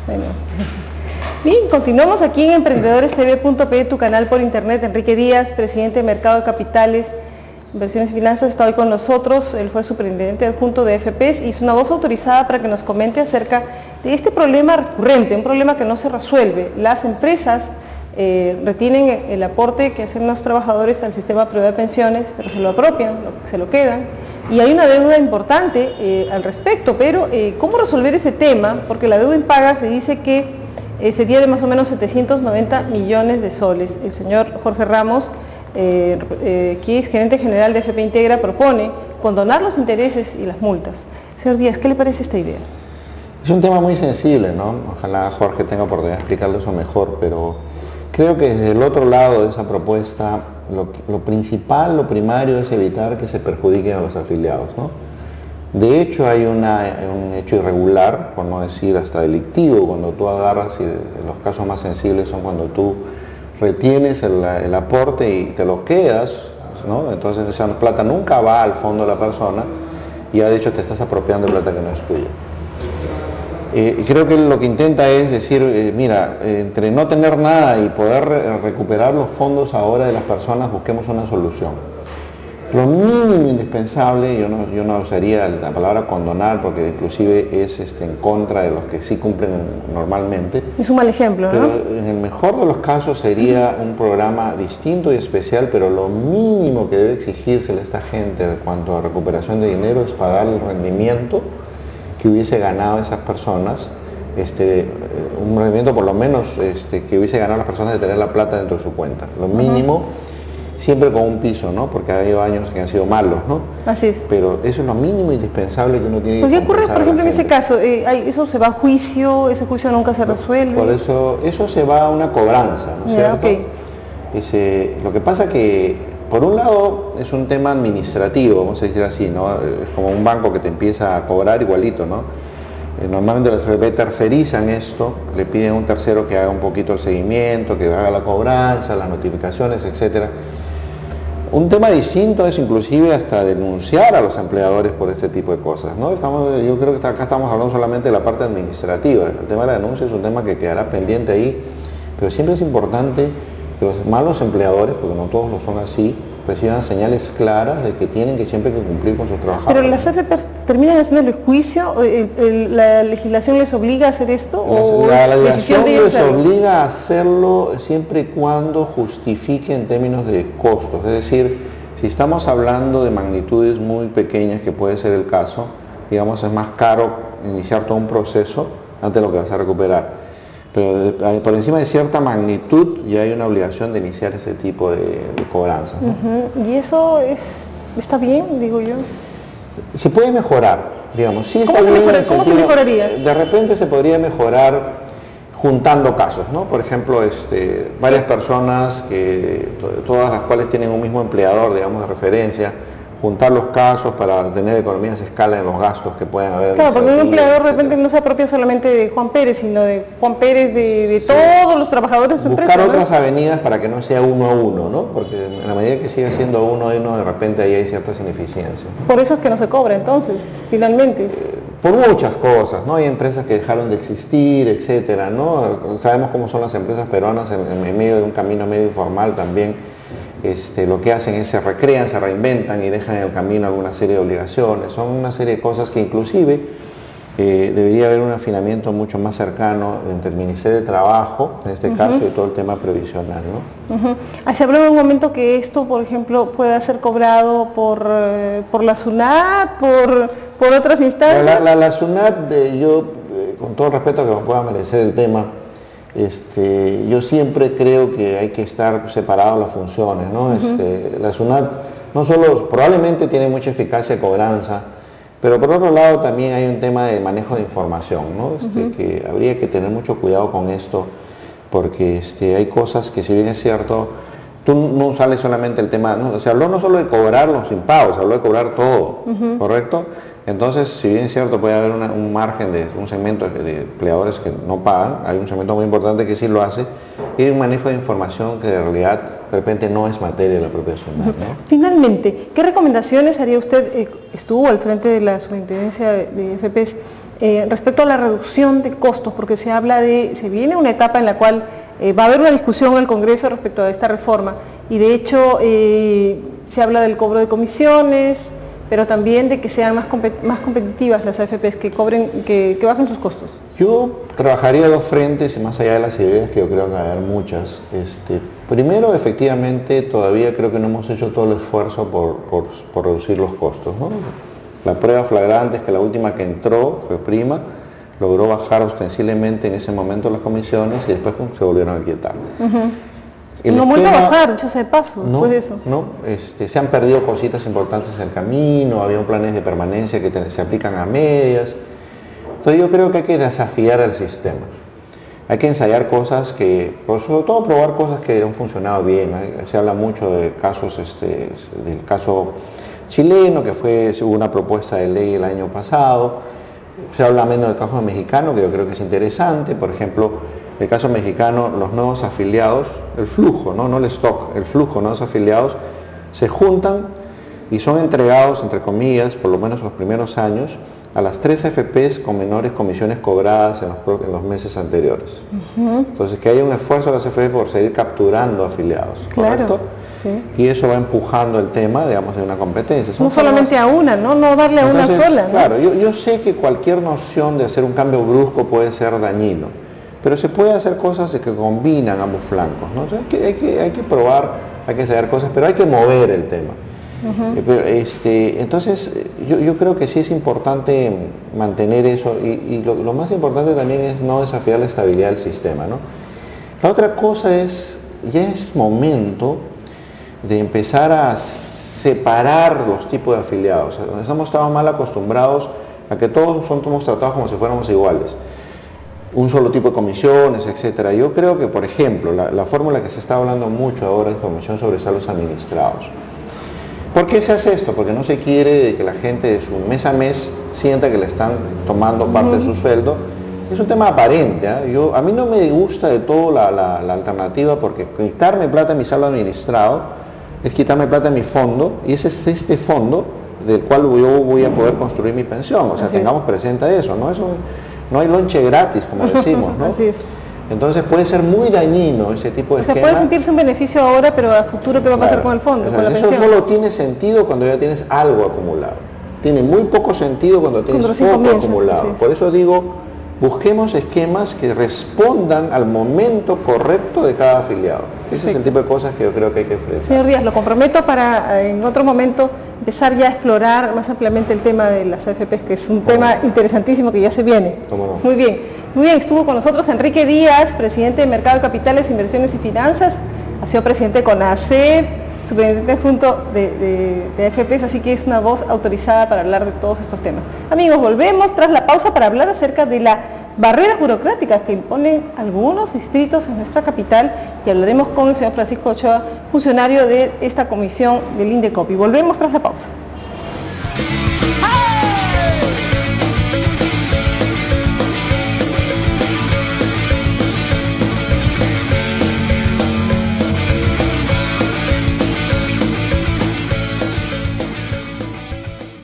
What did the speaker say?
Bueno. Bien, continuamos aquí en EmprendedoresTV.pe, tu canal por internet. Enrique Díaz, presidente de Mercado de Capitales, Inversiones y Finanzas, está hoy con nosotros. Él fue superintendente adjunto de FPs y es una voz autorizada para que nos comente acerca de este problema recurrente, un problema que no se resuelve. Las empresas retienen el aporte que hacen los trabajadores al sistema privado de pensiones, pero se lo apropian, se lo quedan, y hay una deuda importante al respecto, pero ¿cómo resolver ese tema? Porque la deuda impaga se dice que sería de más o menos 790 millones de soles. El señor Jorge Ramos, que es gerente general de FP Integra, propone condonar los intereses y las multas. Señor Díaz, ¿qué le parece esta idea? Es un tema muy sensible, ¿no? Ojalá Jorge tenga oportunidad de explicarlo eso mejor, pero creo que desde el otro lado de esa propuesta, lo principal, lo primario es evitar que se perjudiquen a los afiliados, ¿no? De hecho, hay un hecho irregular, por no decir hasta delictivo, cuando tú agarras, y los casos más sensibles son cuando tú retienes el aporte y te lo quedas, ¿no? Entonces esa plata nunca va al fondo de la persona y ya de hecho te estás apropiando de plata que no es tuya. Y creo que lo que intenta es decir, mira, entre no tener nada y poder recuperar los fondos ahora de las personas, busquemos una solución. Lo mínimo indispensable, yo no usaría la palabra condonar porque inclusive es en contra de los que sí cumplen normalmente. Es un mal ejemplo, pero ¿no? En el mejor de los casos sería un programa distinto y especial, pero lo mínimo que debe exigírsele a esta gente en cuanto a recuperación de dinero es pagar el rendimiento que hubiese ganado esas personas, un rendimiento por lo menos que hubiese ganado las personas de tener la plata dentro de su cuenta. Lo mínimo, siempre con un piso, ¿no? Porque ha habido años que han sido malos, ¿no? Así es. Pero eso es lo mínimo indispensable que uno tiene que ¿Qué ocurre, por ejemplo, en ese gente. caso? ¿Eso se va a juicio? ¿Ese juicio nunca se resuelve? Por eso se va a una cobranza, ¿no es cierto? Okay. Lo que pasa que, por un lado, es un tema administrativo, vamos a decir así, ¿no? Es como un banco que te empieza a cobrar igualito, ¿no? Normalmente las FP tercerizan esto, le piden a un tercero que haga un poquito el seguimiento, que haga la cobranza, las notificaciones, etcétera. Un tema distinto es inclusive hasta denunciar a los empleadores por este tipo de cosas, ¿no? Yo creo que acá estamos hablando solamente de la parte administrativa. El tema de la denuncia es un tema que quedará pendiente ahí, pero siempre es importante que los malos empleadores, porque no todos lo son así, reciban señales claras de que tienen que siempre que cumplir con sus trabajadores. ¿Pero las AFP terminan haciendo el juicio? ¿La legislación les obliga a hacer esto? La legislación les obliga a hacerlo siempre y cuando justifique en términos de costos. Es decir, si estamos hablando de magnitudes muy pequeñas, que puede ser el caso, digamos, es más caro iniciar todo un proceso antes de lo que vas a recuperar. Pero por encima de cierta magnitud ya hay una obligación de iniciar ese tipo de cobranza, ¿no? ¿Y eso está bien, digo yo? Se puede mejorar, digamos. Sí está ¿Cómo bien se mejoraría? De repente se podría mejorar juntando casos, ¿no? Por ejemplo, varias personas, todas las cuales tienen un mismo empleador, digamos, de referencia, juntar los casos para tener economías de escala en los gastos que pueden haber. Claro, porque un empleador de repente no se apropia solamente de Juan Pérez, sino de Juan Pérez, de todos los trabajadores de su empresa. Buscar otras avenidas para que no sea uno a uno, ¿no? Porque en la medida que siga siendo uno a uno, de repente ahí hay ciertas ineficiencias. Por eso es que no se cobra entonces, finalmente. Por muchas cosas, ¿no? Hay empresas que dejaron de existir, etcétera, ¿no? Sabemos cómo son las empresas peruanas en medio de un camino medio informal también. Lo que hacen es se recrean, se reinventan y dejan en el camino alguna serie de obligaciones. Son una serie de cosas que inclusive debería haber un afinamiento mucho más cercano entre el Ministerio de Trabajo, en este caso, y todo el tema previsional, ¿no? Se habló en un momento que esto, por ejemplo, pueda ser cobrado por la SUNAT, por otras instancias. La SUNAT, con todo el respeto que me pueda merecer el tema, yo siempre creo que hay que estar separados las funciones, ¿no? La SUNAT no solo probablemente tiene mucha eficacia de cobranza, pero por otro lado también hay un tema de manejo de información, ¿no? Que habría que tener mucho cuidado con esto, porque hay cosas que, si bien es cierto, tú no sale solamente el tema, ¿no? Se habló no solo de cobrar los impagos, se habló de cobrar todo, ¿correcto? Entonces, si bien es cierto, puede haber un margen de un segmento de empleadores que no pagan, hay un segmento muy importante que sí lo hace, y hay un manejo de información que de realidad de repente no es materia de la propia SUNAT, ¿no? Finalmente, ¿qué recomendaciones haría usted? Estuvo al frente de la Superintendencia de FPs. respecto a la reducción de costos, porque se viene una etapa en la cual va a haber una discusión en el Congreso respecto a esta reforma, y de hecho se habla del cobro de comisiones, pero también de que sean más competitivas las AFPs, que bajen sus costos. Yo trabajaría dos frentes, y más allá de las ideas, que yo creo que va a haber muchas. Primero, efectivamente, todavía creo que no hemos hecho todo el esfuerzo por reducir los costos, ¿no? La prueba flagrante es que la última que entró fue Prima, logró bajar ostensiblemente en ese momento las comisiones y después se volvieron a quietar. No vuelve a bajar, dicho sea de paso, no, después de eso. No, se han perdido cositas importantes en el camino, había planes de permanencia que se aplican a medias. Entonces yo creo que hay que desafiar al sistema. Hay que ensayar cosas sobre todo probar cosas que han funcionado bien. Se habla mucho de casos, del caso chileno, que hubo una propuesta de ley el año pasado. Se habla menos del caso mexicano, que yo creo que es interesante. Por ejemplo, el caso mexicano, los nuevos afiliados, el flujo, no el stock, el flujo, nuevos afiliados, se juntan y son entregados, entre comillas, por lo menos los primeros años, a las 3 AFPs con menores comisiones cobradas en los meses anteriores. Entonces, que haya un esfuerzo de las AFPs por seguir capturando afiliados, ¿correcto? Sí. Y eso va empujando el tema, digamos, de una competencia. No solamente a una, no darle a una sola, ¿no? Claro, yo sé que cualquier noción de hacer un cambio brusco puede ser dañino, pero se puede hacer cosas que combinan ambos flancos, ¿no? Entonces, hay que probar, hay que hacer cosas, pero hay que mover el tema. Entonces, yo creo que sí es importante mantener eso, y lo más importante también es no desafiar la estabilidad del sistema, ¿no? La otra cosa es, ya es momento de empezar a separar los tipos de afiliados. Hemos estado mal acostumbrados a que todos somos tratados como si fuéramos iguales. Un solo tipo de comisiones, etcétera. Yo creo que, por ejemplo, la fórmula que se está hablando mucho ahora es comisión sobre saldos administrados. ¿Por qué se hace esto? Porque no se quiere que la gente de su mes a mes sienta que le están tomando parte de su sueldo. Es un tema aparente, ¿eh? A mí no me gusta de todo la alternativa, porque quitarme plata de mi saldo administrado es quitarme plata de mi fondo, y ese es este fondo del cual yo voy a poder construir mi pensión. O sea, tengamos presente eso, ¿no? No hay lonche gratis, como decimos, ¿no? Así es. Entonces puede ser muy dañino ese tipo de esquema. Puede sentirse un beneficio ahora, pero a futuro, ¿qué va a pasar con el fondo, con la eso pensión? Solo tiene sentido cuando ya tienes algo acumulado. Tiene muy poco sentido cuando tienes poco acumulado. Por eso digo, busquemos esquemas que respondan al momento correcto de cada afiliado. Ese es el tipo de cosas que yo creo que hay que enfrentar. Señor Díaz, lo comprometo para en otro momento empezar ya a explorar más ampliamente el tema de las AFPs, que es un tema interesantísimo que ya se viene. No. Muy bien, estuvo con nosotros Enrique Díaz, presidente de Mercado de Capitales, Inversiones y Finanzas, ha sido presidente de CONACEF, superintendente junto de AFPs, así que es una voz autorizada para hablar de todos estos temas. Amigos, volvemos tras la pausa para hablar acerca de las barreras burocráticas que imponen algunos distritos en nuestra capital, y hablaremos con el señor Francisco Ochoa, funcionario de esta comisión del INDECOPI. Volvemos tras la pausa.